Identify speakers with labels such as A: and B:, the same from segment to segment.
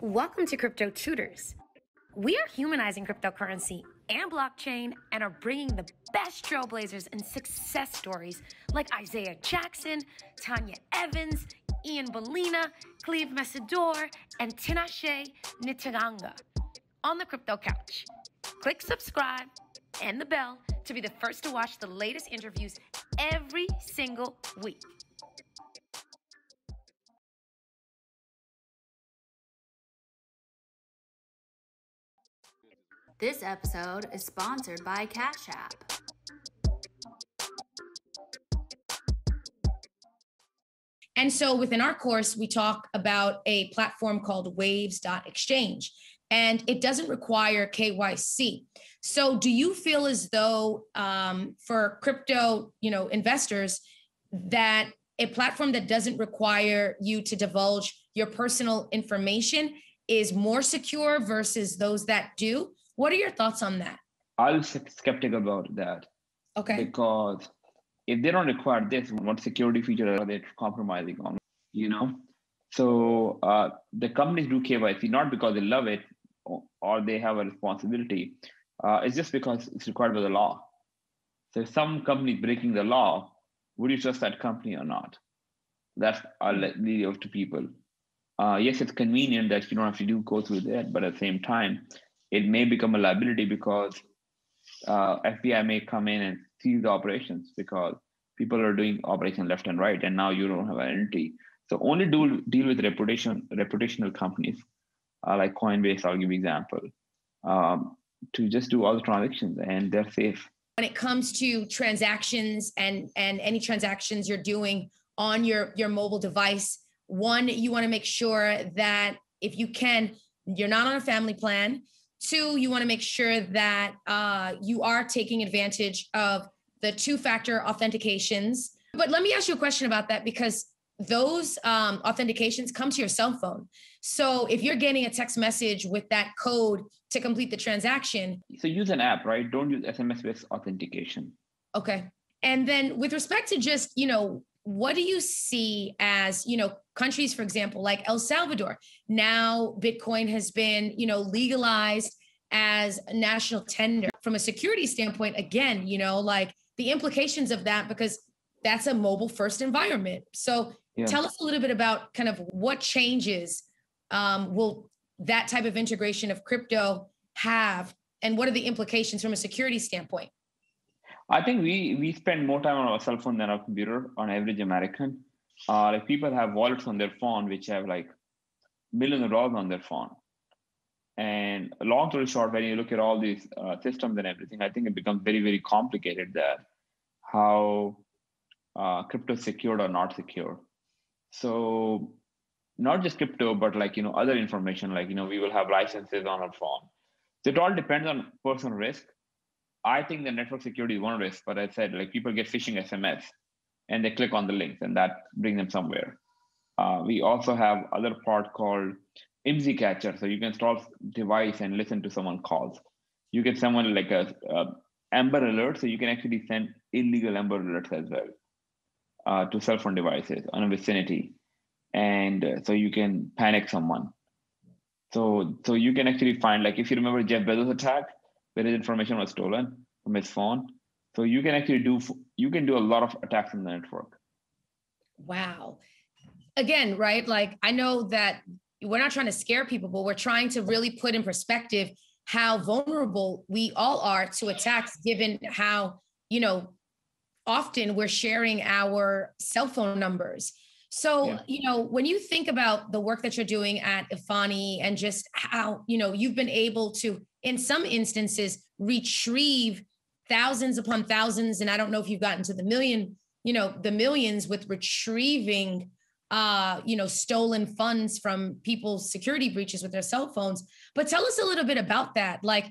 A: Welcome to Crypto Tutors. We are humanizing cryptocurrency and blockchain and are bringing the best trailblazers and success stories like Isaiah Jackson, Tanya Evans, Ian Bellina, Cleve Messidor, and Tinashe Nitaganga on the Crypto Couch. Click subscribe and the bell to be the first to watch the latest interviews every single week.
B: This episode is sponsored by Cash App.
C: And so within our course, we talk about a platform called waves.exchange, and it doesn't require KYC. So do you feel as though for crypto, investors, that a platform that doesn't require you to divulge your personal information is more secure versus those that do? What are your thoughts on that?
D: I'm skeptical about that.
C: Okay.
D: Because if they don't require this, what security feature are they compromising on? So the companies do KYC not because they love it or they have a responsibility. It's just because it's required by the law. So if some company is breaking the law, would you trust that company or not? That's I'll leave it to people. Yes, it's convenient that you don't have to go through that, but at the same time, it may become a liability because FBI may come in and seize the operations because people are doing operations left and right, and now you don't have an entity. So only deal with reputational companies like Coinbase. I'll give you an example to just do all the transactions, and they're safe.
C: When it comes to transactions and any transactions you're doing on your mobile device, one, you want to make sure that if you can, you're not on a family plan. Two, you want to make sure that you are taking advantage of the two-factor authentications. But let me ask you a question about that, because those authentications come to your cell phone. So if you're getting a text message with that code to complete the transaction.
D: So use an app, right? Don't use SMS-based authentication.
C: Okay. And then with respect to just, what do you see as, countries, for example, like El Salvador? Now Bitcoin has been, legalized as a national tender. From a security standpoint, again, the implications of that, because that's a mobile first environment. So Tell us a little bit about kind of what changes will that type of integration of crypto have, and what are the implications from a security standpoint?
D: I think we spend more time on our cell phone than our computer on average American. Like people have wallets on their phone, which have like millions of dollars on their phone. And long story short, when you look at all these systems and everything, I think it becomes very, very complicated that how crypto is secured or not secure. So not just crypto, but like, other information, like, we will have licenses on our phone. So it all depends on personal risk. I think the network security is one risk, but I said like people get phishing SMS and they click on the links and that brings them somewhere. We also have other part called IMSI catcher. So you can install device and listen to someone calls. You get someone like a Amber Alert. So you can actually send illegal Amber Alerts as well to cell phone devices on a vicinity. And so you can panic someone. So you can actually find, like, if you remember Jeff Bezos attack, where his information was stolen from his phone. So you can actually do a lot of attacks on the network.
C: Wow. Again, right? Like, I know that we're not trying to scare people, but we're trying to really put in perspective how vulnerable we all are to attacks, given how, often we're sharing our cell phone numbers. So, when you think about the work that you're doing at Efani and just how, you've been able to, in some instances, retrieve thousands upon thousands, and I don't know if you've gotten to the millions with retrieving, stolen funds from people's security breaches with their cell phones. But tell us a little bit about that. Like,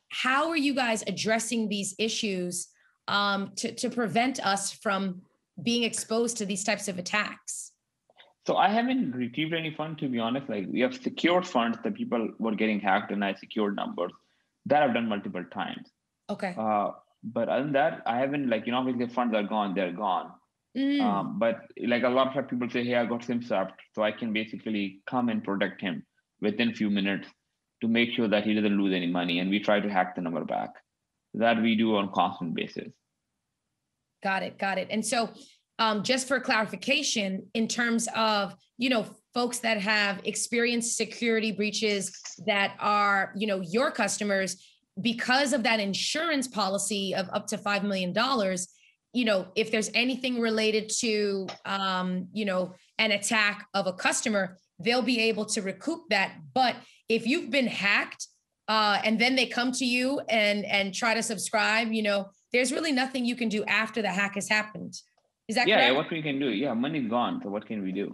C: how are you guys addressing these issues to prevent us from being exposed to these types of attacks?
D: So I haven't retrieved any fund, to be honest. Like, we have secured funds that people were getting hacked, and I secured numbers that I've done multiple times.
C: Okay.
D: But other than that, I haven't, like, if the funds are gone, they're gone. But like a lot of people say, hey, I got SIM swapped, so I can basically come and protect him within a few minutes to make sure that he doesn't lose any money. And we try to hack the number back. That we do on a constant basis.
C: Got it. And so just for clarification, in terms of, folks that have experienced security breaches that are, your customers, because of that insurance policy of up to $5 million, if there's anything related to, an attack of a customer, they'll be able to recoup that. But if you've been hacked and then they come to you and try to subscribe, there's really nothing you can do after the hack has happened. Is that correct?
D: Yeah, what we can do? Yeah, money's gone. So what can we do?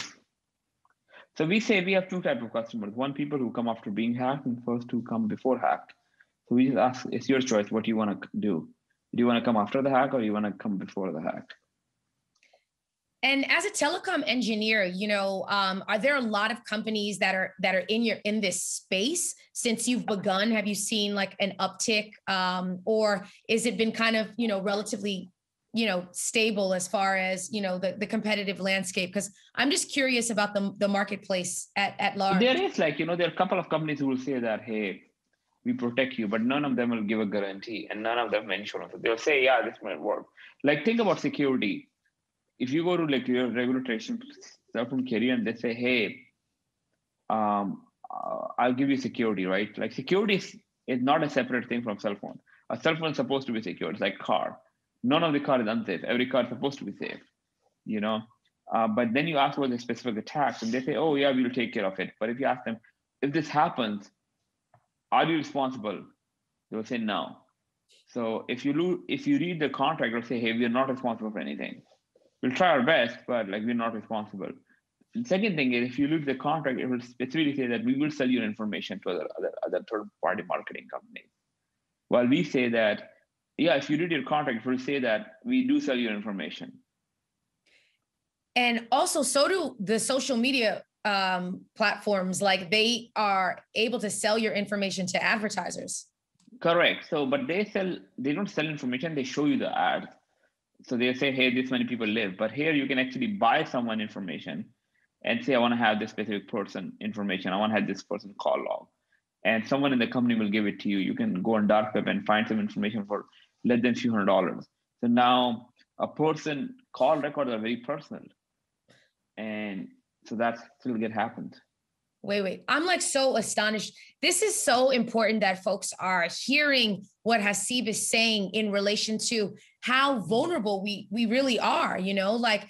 D: So we say we have two types of customers. One, people who come after being hacked, and first who come before hacked. So we just ask, it's your choice what you want to do. Do you want to come after the hack or you want to come before the hack?
C: And as a telecom engineer, are there a lot of companies that are in this space since you've begun? Have you seen like an uptick, or is it been kind of relatively stable as far as the competitive landscape? Because I'm just curious about the marketplace at large.
D: There is there are a couple of companies who will say that, hey, we protect you, but none of them will give a guarantee and none of them have insurance. They'll say, yeah, this might work. Like, think about security. If you go to like your regular cell phone carrier and they say, hey, I'll give you security, right? Like, security is not a separate thing from cell phone. A cell phone is supposed to be secure. It's like car. None of the car is unsafe. Every car is supposed to be safe, but then you ask about the specific attacks and they say, oh yeah, we'll take care of it. But if you ask them, if this happens, are you responsible? They'll say no. So if you read the contract, they'll say, hey, we are not responsible for anything. We'll try our best, but we're not responsible. The second thing is, if you look at the contract, it will specifically say that we will sell your information to other third-party marketing companies. While we say that, yeah, if you read your contract, it will say that we do sell your information.
C: And also, so do the social media platforms. Like, they are able to sell your information to advertisers.
D: Correct. So, but they don't sell information, they show you the ad. So they say, hey, this many people live. But here you can actually buy someone information and say, I want to have this specific person information. I want to have this person call log. And someone in the company will give it to you. You can go on dark web and find some information for less than a few $100s. So now a person call records are very personal. And so that's still get happened.
C: Wait. I'm like so astonished. This is so important that folks are hearing what Haseeb is saying in relation to how vulnerable we really are, like,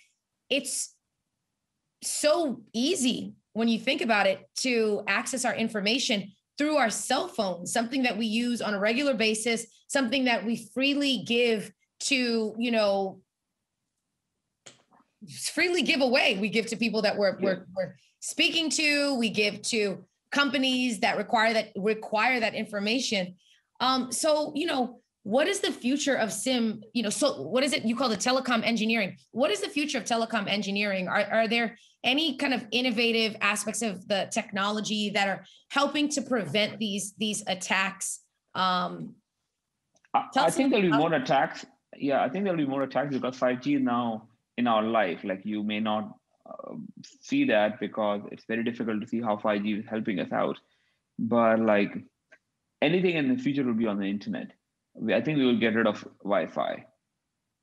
C: it's so easy when you think about it to access our information through our cell phones, something that we use on a regular basis, something that we freely give to, freely give away. We give to people that we're speaking to, we give to companies that require that information. So, what is the future of SIM? So what is it you call the telecom engineering? What is the future of telecom engineering? Are there any kind of innovative aspects of the technology that are helping to prevent these attacks?
D: I think there'll be more attacks. Yeah, I think there'll be more attacks because 5G is now in our life. Like, you may not see that because it's very difficult to see how 5G is helping us out. But like, anything in the future will be on the internet. I think we will get rid of Wi-Fi.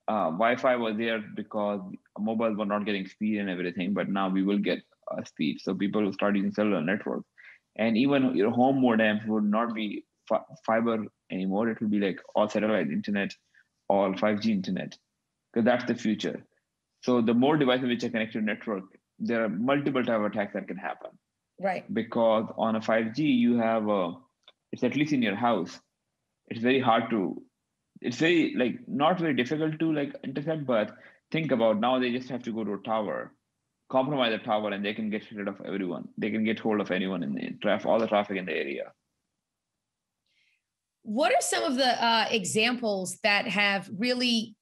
D: Wi-Fi was there because mobiles were not getting speed and everything, but now we will get speed. So people will start using cellular networks. And even your home modems would not be fiber anymore. It will be like all satellite internet, all 5G internet, because that's the future. So the more devices which are connected to network, there are multiple type of attacks that can happen.
C: Right.
D: Because on a 5G, you have it's at least in your house. It's very hard to, it's very not very difficult to intercept, but think about now they just have to go to a tower, compromise the tower, and they can get rid of everyone. They can get hold of anyone in the traffic, all the traffic in the area.
C: What are some of the examples that have really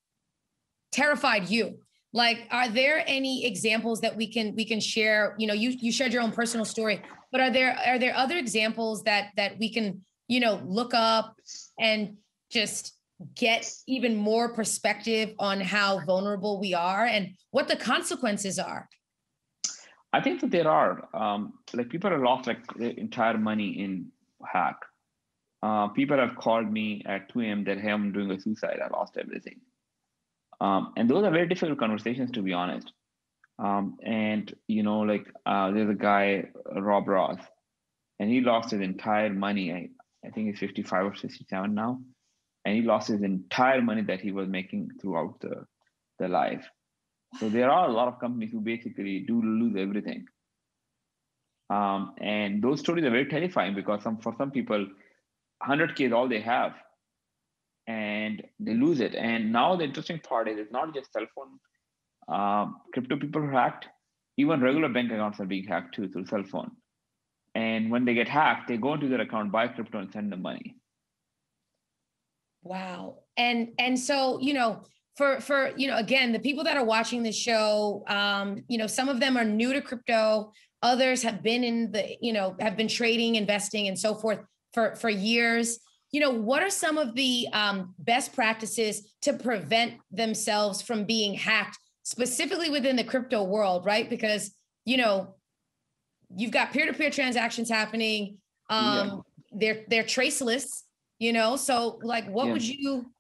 C: terrified you? Like, are there any examples that we can share? You shared your own personal story, but are there other examples that we can look up and just get even more perspective on how vulnerable we are and what the consequences are?
D: I think that there are like people have lost like their entire money in hack. People have called me at 2 a.m. that, hey, I'm doing a suicide. I lost everything. And those are very difficult conversations, to be honest. And like there's a guy, Rob Ross, and he lost his entire money. I think he's 55 or 67 now, and he lost his entire money that he was making throughout the life. So there are a lot of companies who basically do lose everything. And those stories are very terrifying because for some people, 100K is all they have, and they lose it. And now the interesting part is it's not just cell phone crypto people are hacked. Even regular bank accounts are being hacked too through cell phone. And when they get hacked, they go into their account, buy crypto, and send them money.
C: Wow. And so, for again, the people that are watching the show, some of them are new to crypto. Others have been have been trading, investing, and so forth for years. What are some of the best practices to prevent themselves from being hacked, specifically within the crypto world, right? Because, you've got peer-to-peer transactions happening. They're traceless, so like, what would you?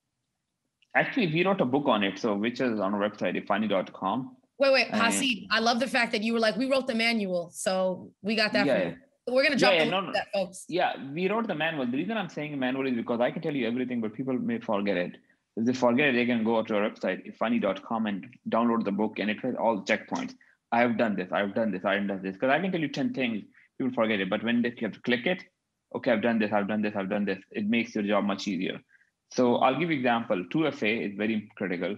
D: Actually, we wrote a book on it, so which is on our website, efani.com.
C: Wait, Haseeb, I love the fact that you were like, we wrote the manual, so we got that.
D: Yeah.
C: We're going to jump into that, folks.
D: Yeah, we wrote the manual. The reason I'm saying manual is because I can tell you everything, but people may forget it. If they forget it, they can go to our website, efani.com, and download the book, and it has all the checkpoints. I have done this, I've done this, I have done this. Because I can tell you 10 things, people forget it. But when you have to click it, okay, I've done this, I've done this, I've done this. It makes your job much easier. So I'll give you example. 2FA is very critical.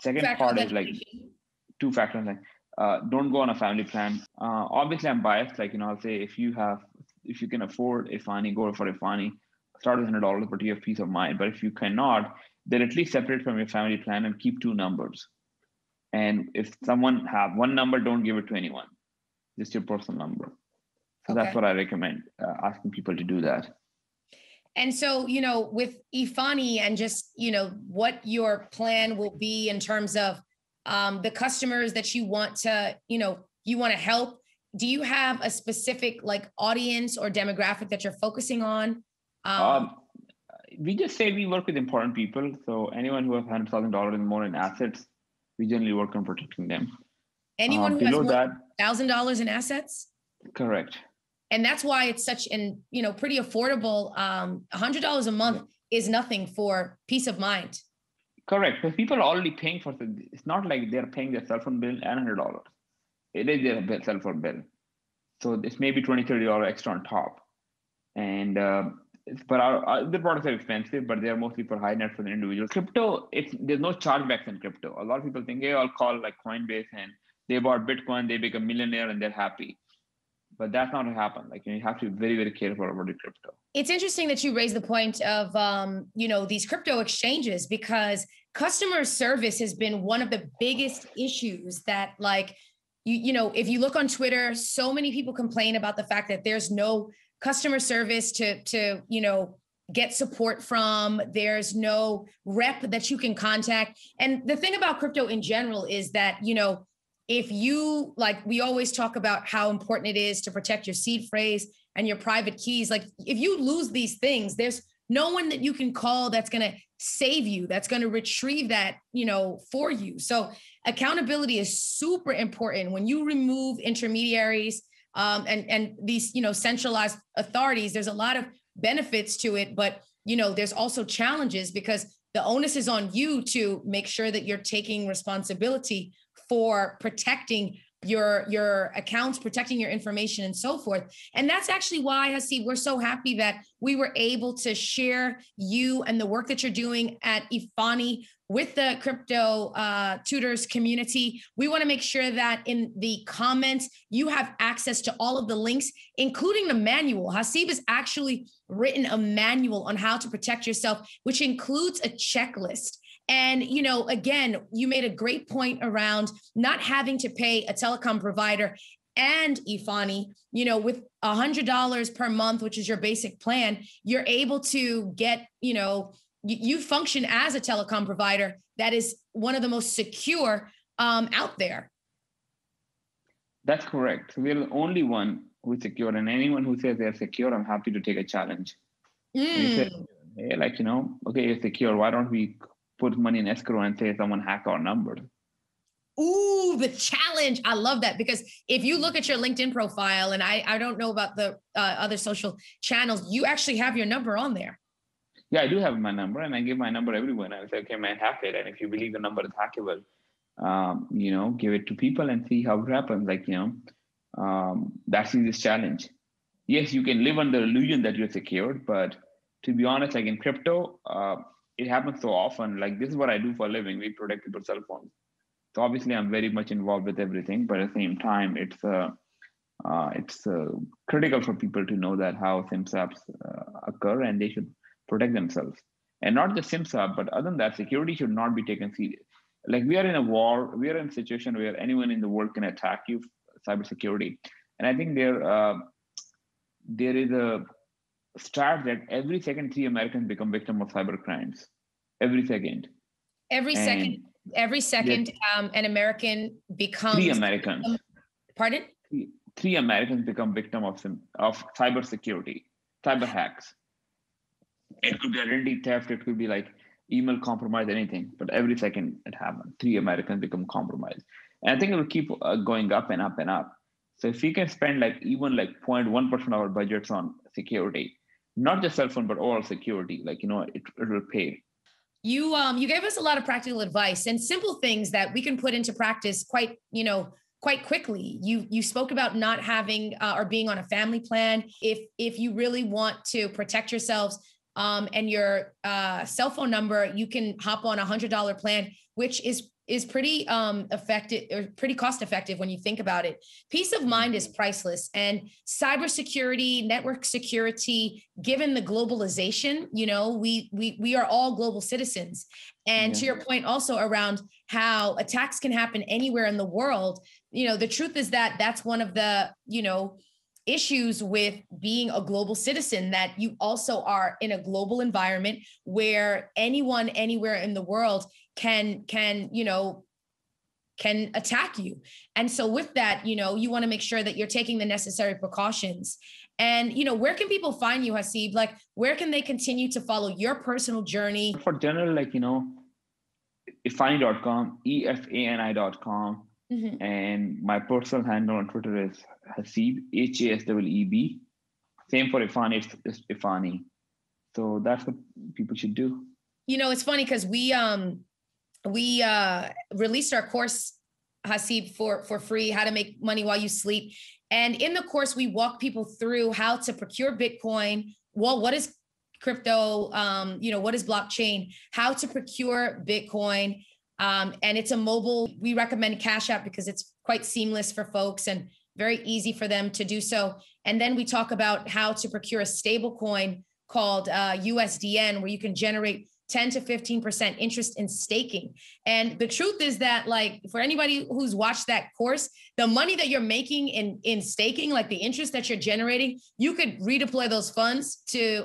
D: Second part is like two-factor. Like, don't go on a family plan. Obviously, I'm biased. Like, I'll say if you can afford Efani, go for Efani. Start with $100, but you have peace of mind. But if you cannot, then at least separate from your family plan and keep 2 numbers. And if someone have 1 number, don't give it to anyone. Just your personal number. So that's what I recommend, asking people to do that.
C: And so, with Efani and just, what your plan will be in terms of the customers that you want to, you want to help. Do you have a specific like audience or demographic that you're focusing on?
D: We just say we work with important people. So anyone who has $100,000 and more in assets, we generally work on protecting them.
C: Anyone who has more than $1,000 in assets?
D: Correct.
C: And that's why it's such pretty affordable. $100 a month is nothing for peace of mind.
D: Correct. Because people are already paying for it. It's not like they're paying their cell phone bill and $100. It is their cell phone bill. So it's maybe $20, $30 extra on top. And but the products are expensive, but they're mostly for high net for the individual. Crypto, there's no chargebacks in crypto. A lot of people think, hey, I'll call like Coinbase and they bought Bitcoin, they become a millionaire and they're happy. But that's not what happened. Like, you have to be very, very careful about the crypto. It's
C: interesting that you raised the point of, these crypto exchanges, because customer service has been one of the biggest issues that, like, if you look on Twitter, so many people complain about the fact that there's no customer service to get support from. There's no rep that you can contact. And the thing about crypto in general is that, if you, like, we always talk about how important it is to protect your seed phrase and your private keys. Like, if you lose these things, there's no one that you can call that's going to save you, that's going to retrieve that, for you. So accountability is super important. When you remove intermediaries and these, centralized authorities, there's a lot of benefits to it, but, there's also challenges because the onus is on you to make sure that you're taking responsibility for protecting your accounts, protecting your information and so forth. And that's actually why, Haseeb, we're so happy that we were able to share you and the work that you're doing at Efani with the crypto tutors community. We want to make sure that in the comments, you have access to all of the links, including the manual. Haseeb has actually written a manual on how to protect yourself, which includes a checklist. And, again, you made a great point around not having to pay a telecom provider and Efani, with $100 per month, which is your basic plan, you're able to get, you function as a telecom provider that is one of the most secure out there.
D: That's correct. So we're the only one who's secure, and anyone who says they're secure, I'm happy to take a challenge. And you say, hey, like, okay, you're secure. Why don't we put money in escrow and say someone hacked our numbers?
C: Ooh, the challenge. I love that, because if you look at your LinkedIn profile, and I don't know about the other social channels, you actually have your number on there.
D: Yeah, I do have my number, and I give my number everyone. I say, okay, man, hack it. And if you believe the number is hackable, give it to people and see how it happens. Like, that's this challenge. Yes, you can live under the illusion that you're secured, but to be honest, like in crypto, it happens so often. Like, this is what I do for a living. We protect people's cell phones. So obviously, I'm very much involved with everything, but at the same time, it's critical for people to know that how SIM swaps occur, and they should protect themselves. And not just SIM swap, but other than that, security should not be taken serious. Like, we are in a war, we are in a situation where anyone in the world can attack you, cybersecurity. And I think there is a stat that every second 3 Americans become victim of cyber crimes. Every second.
C: Every second, yes. An American becomes
D: 3 Americans.
C: Pardon?
D: 3 Americans become victim of cybersecurity, cyber hacks. It could be identity theft. It could be like email compromise, anything. But every second it happens, 3 Americans become compromised. And I think it will keep going up and up and up. So if we can spend even 0.1% of our budgets on security, not just cell phone, but all security, it will pay.
C: You gave us a lot of practical advice and simple things that we can put into practice quite quickly. You spoke about not having or being on a family plan. If you really want to protect yourselves and your cell phone number, you can hop on $100 plan, which is pretty effective or pretty cost effective when you think about it. Peace of mind is priceless, and cybersecurity, network security, given the globalization, we are all global citizens. And to your point also around how attacks can happen anywhere in the world, the truth is that that's one of the, issues with being a global citizen, that you also are in a global environment where anyone anywhere in the world can attack you. And so with that, you want to make sure that you're taking the necessary precautions. And, where can people find you, Haseeb? Like, where can they continue to follow your personal journey?
D: For general, Efani.com, EFANI.com. Mm-hmm. And my personal handle on Twitter is Haseeb, HASEEB. Same for Efani, it's Efani. So that's what people should do.
C: It's funny because we released our course, Haseeb, for free, how to make money while you sleep. And in the course, we walk people through how to procure Bitcoin. Well, what is crypto? What is blockchain? How to procure Bitcoin. And it's a mobile. We recommend Cash App because it's quite seamless for folks and very easy for them to do so. And then we talk about how to procure a stable coin called USDN, where you can generate 10 to 15% interest in staking. And the truth is that, for anybody who's watched that course, the money that you're making in staking, the interest that you're generating, you could redeploy those funds to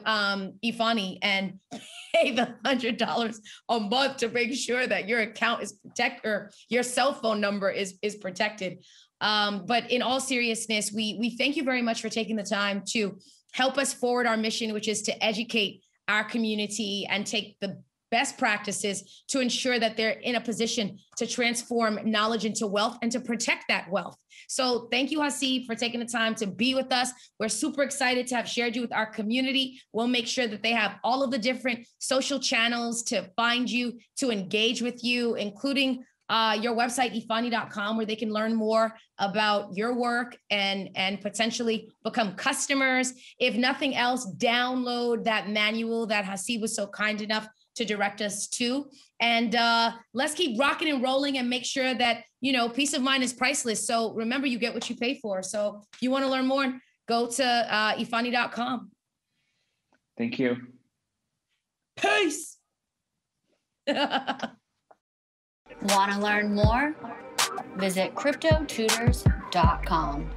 C: Efani and pay the $100 a month to make sure that your account is protected, or your cell phone number is protected. But in all seriousness, we thank you very much for taking the time to help us forward our mission, which is to educate our community and take the best practices to ensure that they're in a position to transform knowledge into wealth and to protect that wealth. So thank you, Haseeb, for taking the time to be with us. We're super excited to have shared you with our community. We'll make sure that they have all of the different social channels to find you, to engage with you, including your website, Efani.com, where they can learn more about your work and potentially become customers. If nothing else, download that manual that Haseeb was so kind enough to direct us to. And let's keep rocking and rolling and make sure that, peace of mind is priceless. So remember, you get what you pay for. So if you want to learn more, go to Efani.com.
D: Thank you.
C: Peace.
B: Want to learn more? Visit CryptoTutors.com.